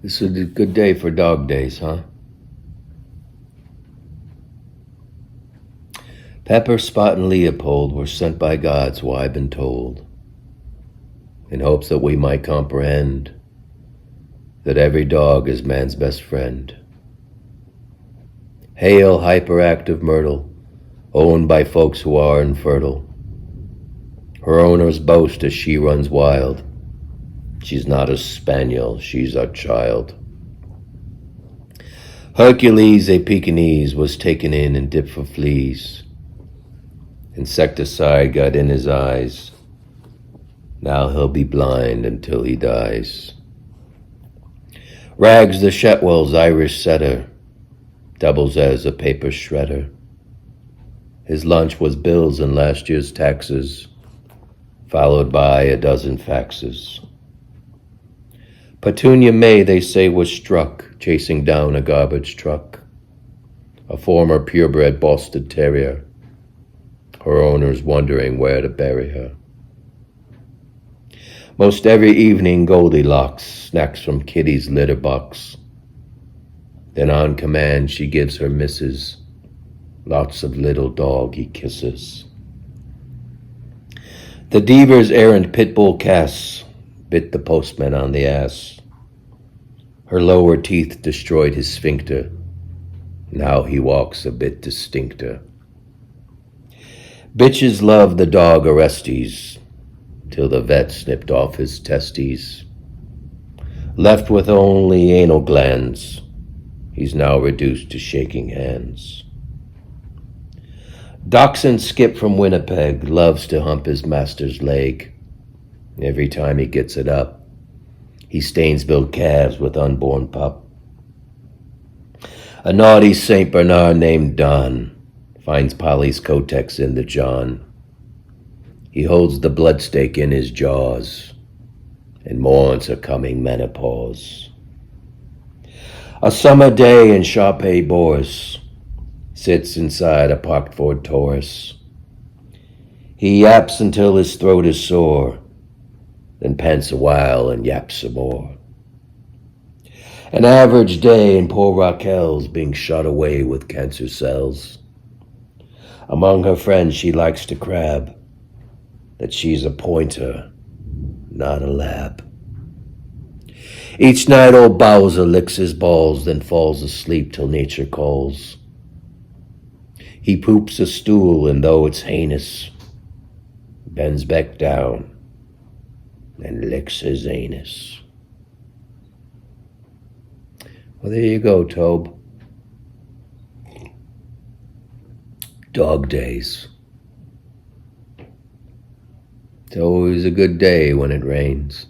This is a good day for dog days, huh? Pepper, Spot, and Leopold were sent by God, so I've been told, in hopes that we might comprehend that every dog is man's best friend. Hail, hyperactive myrtle, owned by folks who are infertile. Her owners boast as she runs wild. She's not a spaniel, she's a child. Hercules, a Pekingese, was taken in and dipped for fleas. Insecticide got in his eyes. Now he'll be blind until he dies. Rags the Shetwell's Irish setter doubles as a paper shredder. His lunch was bills and last year's taxes, followed by a dozen faxes. Petunia May, they say, was struck chasing down a garbage truck. A former purebred Boston Terrier, her owners wondering where to bury her. Most every evening Goldilocks snacks from Kitty's litter box. Then on command she gives her missus lots of little doggy kisses. The Deaver's errant pit bull Cass bit the postman on the ass. Her lower teeth destroyed his sphincter. Now he walks a bit distincter. Bitches love the dog Orestes till the vet snipped off his testes. Left with only anal glands, he's now reduced to shaking hands. Dachshund Skip from Winnipeg loves to hump his master's leg. Every time he gets it up, he stains built calves with unborn pup. A naughty St. Bernard named Don finds Polly's Kotex in the John. He holds the bloodstake in his jaws and mourns her coming menopause. A summer day in Sharpay Boris sits inside a parked Ford Taurus. He yaps until his throat is sore, then pants a while and yaps some more. An average day in poor Raquel's being shot away with cancer cells. Among her friends she likes to crab that she's a pointer, not a lab. Each night old Bowser licks his balls, then falls asleep till nature calls. He poops a stool, and though it's heinous, bends back down and licks his anus. Well, there you go, Tobe. Dog days. It's always a good day when it rains.